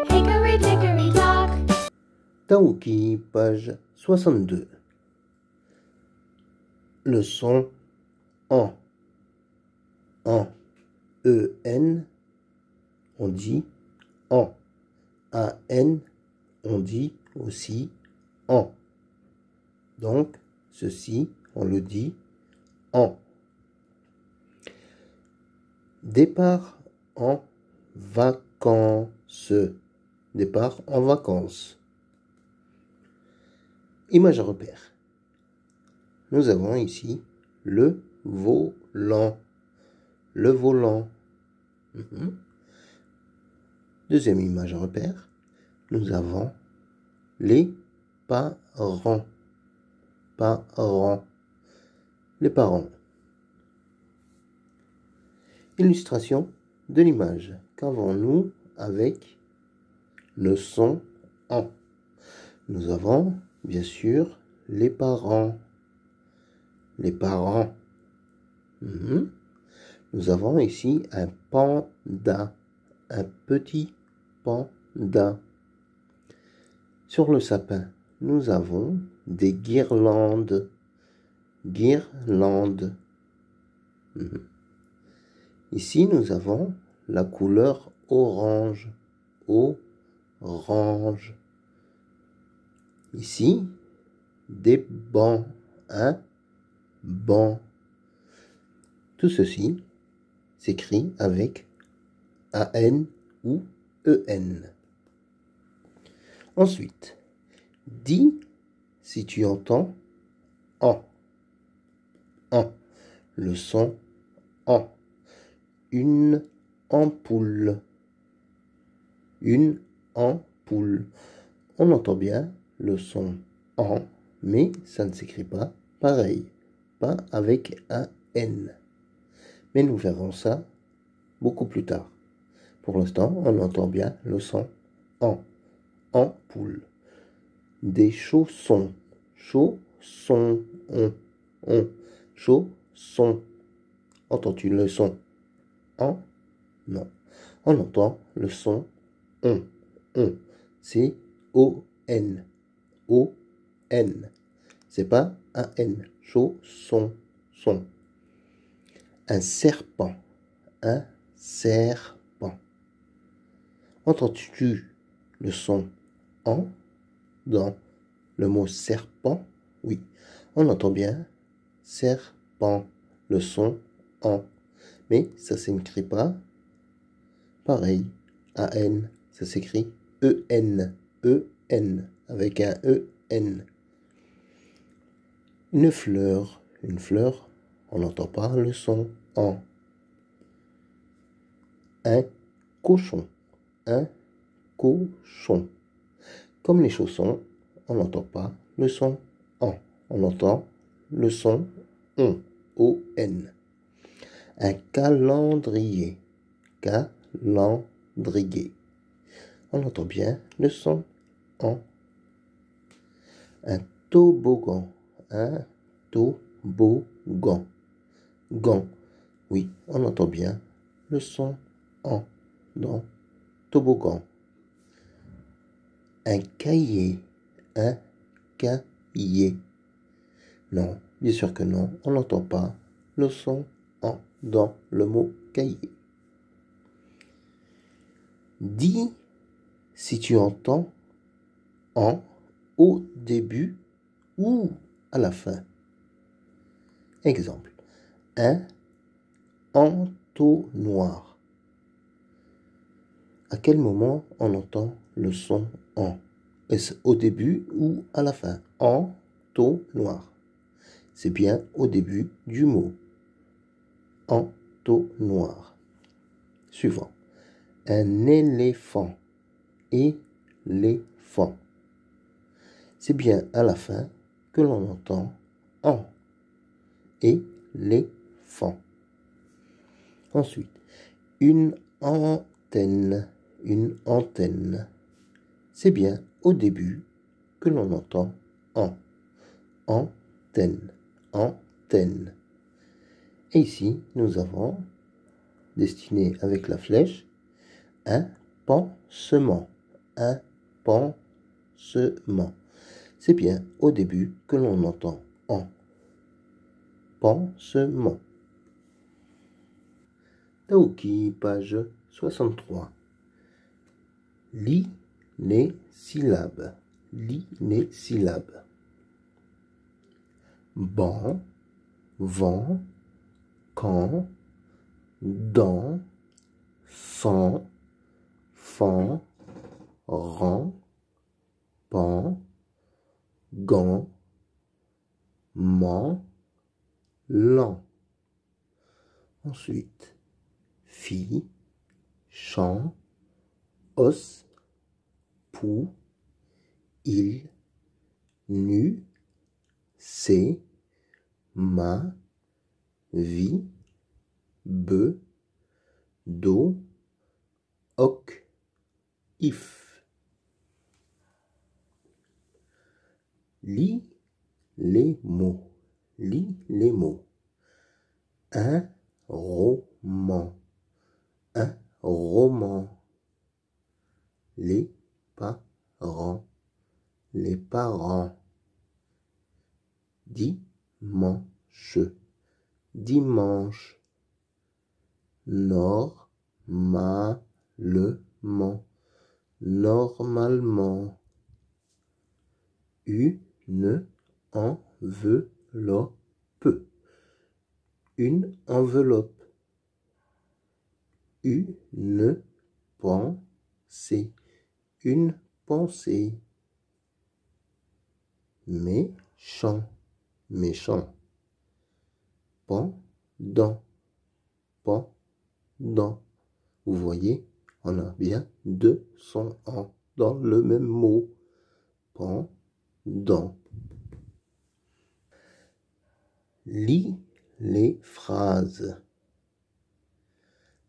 Hickory dickory dock. Taouki, page 62. Le son en. En. E-N, on dit en. A-N, on dit aussi en. Donc, ceci, on le dit en. Départ en vacances. Départ en vacances. Image à repère. Nous avons ici le volant. Le volant. Deuxième image à repère. Nous avons les parents. Parents. Les parents. Illustration de l'image. Qu'avons-nous avec le son en? Nous avons bien sûr les parents. Les parents. Nous avons ici un panda. Un petit panda. Sur le sapin, nous avons des guirlandes. Guirlandes. Ici, nous avons la couleur orange. Orange. Ici, des bancs. Un banc. Tout ceci s'écrit avec A-N ou E-N. Ensuite, dis si tu entends en. En. Le son en. Une ampoule. Une ampoule. On entend bien le son en, mais ça ne s'écrit pas pareil. Pas avec un N. Mais nous verrons ça beaucoup plus tard. Pour l'instant, on entend bien le son en. Ampoule. Des chaussons. Chaussons. On. Chaussons. Entends-tu le son en? Non. On entend le son on. On. C'est O-N. O-N. C'est pas un N. Chausson. Son. Un serpent. Un serpent. Entends-tu le son en dans le mot serpent? Oui. On entend bien serpent. Le son en. Mais ça s'écrit pas pareil. A-N. Ça s'écrit E-N. E-N. Avec un E-N. Une fleur. Une fleur. On n'entend pas le son en. Un cochon. Un cochon. Comme les chaussons, on n'entend pas le son en. On entend le son on. O-N. Un calendrier. Calendrier. On entend bien le son en. Un toboggan. Un toboggan. Gant. Oui, on entend bien le son en dans toboggan. Un cahier. Un cahier. Non, bien sûr que non, on n'entend pas le son en dans le mot cahier. Dis si tu entends en au début ou à la fin. Exemple. Un entonnoir. À quel moment on entend le son en? Est-ce au début ou à la fin? Entonnoir. C'est bien au début du mot. Entonnoir. Suivant. Un éléphant. Éléphant. C'est bien à la fin que l'on entend en. Éléphant. Ensuite, une antenne. Une antenne. C'est bien au début que l'on entend en. Antenne. Antenne. Et ici, nous avons destiné avec la flèche, un pansement. Un pansement. C'est bien au début que l'on entend en. Pansement. Taoki, page 63. Lis les syllabes. Lis les syllabes. Ban, vent, quand, dans, sans, fan, rang, pan, gant, man, lan. Ensuite, fi, chant, os, pou, il, nu, c'est, ma, vie, be, do, ok, if. Lis les mots. Lis les mots. Un roman. Un roman. Les parents. Les parents. Dimanche. Dimanche. Normalement. Normalement. Une enveloppe. Une enveloppe. Une pensée. Une pensée. Méchant. Méchant. Pendant. Pendant. Vous voyez, on a bien deux sons en dans le même mot. Pendant. Lis les phrases.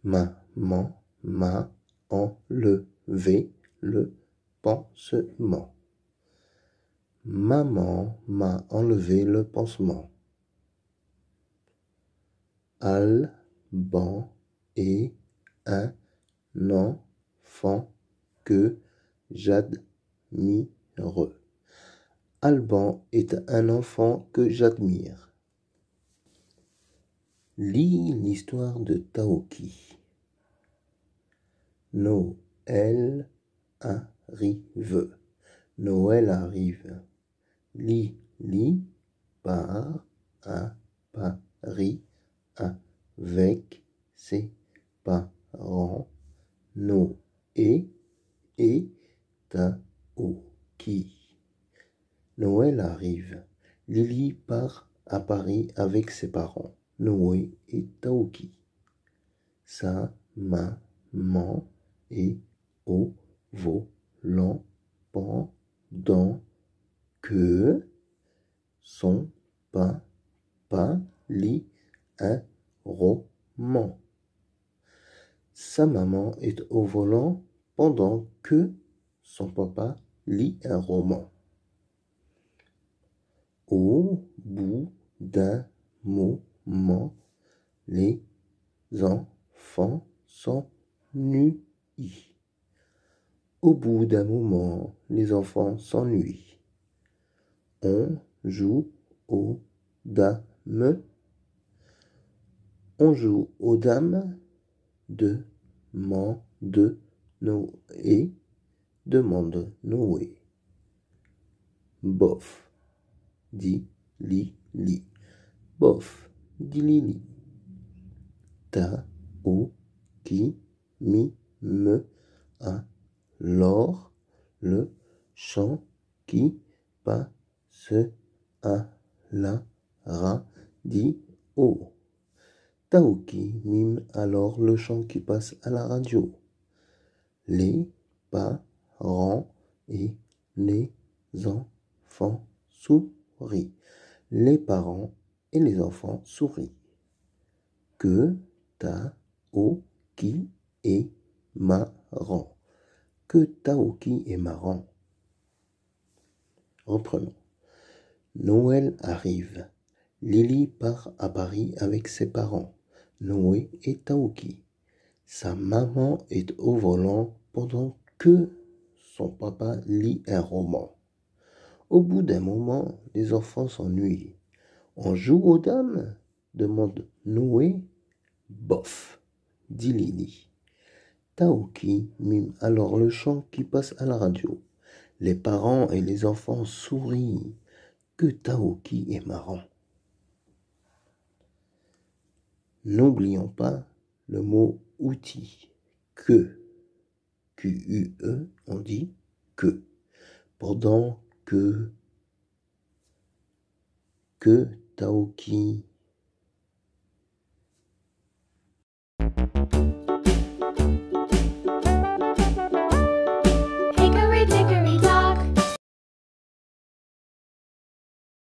Maman m'a enlevé le pansement. Maman m'a enlevé le pansement. Alban est un enfant que j'admire. Alban est un enfant que j'admire. Lis l'histoire de Taoki. Noël arrive. Noël arrive. Lis part à Paris avec ses parents. Noé et Taoki. Noël arrive. Lily part à Paris avec ses parents, Noé et Taoki. Sa maman est au volant pendant que son papa lit un roman. Sa maman est au volant pendant que son papa lit un roman. Au bout d'un moment, les enfants s'ennuient. Au bout d'un moment, les enfants s'ennuient. On joue aux dames. On joue aux dames. Demande Noé. Demande Noé. Bof. Dit Lili. Bof. Dit Lili. Taoki mi me alors le chant qui passe à la radio. Taoki mime alors le chant qui passe à la radio. Les parents et les enfants sourient. Les parents et les enfants sourient. Que Taoki est marrant. Que Taoki est marrant. Reprenons. Noël arrive. Lily part à Paris avec ses parents, Noé et Taoki. Sa maman est au volant pendant que son papa lit un roman. Au bout d'un moment, les enfants s'ennuient. On joue aux dames? Demande Noé. Bof, dit Lily. Taoki mime alors le chant qui passe à la radio. Les parents et les enfants sourient. Que Taoki est marrant. N'oublions pas le mot outil. Que. Q-U-E, on dit que. Pendant que Taoki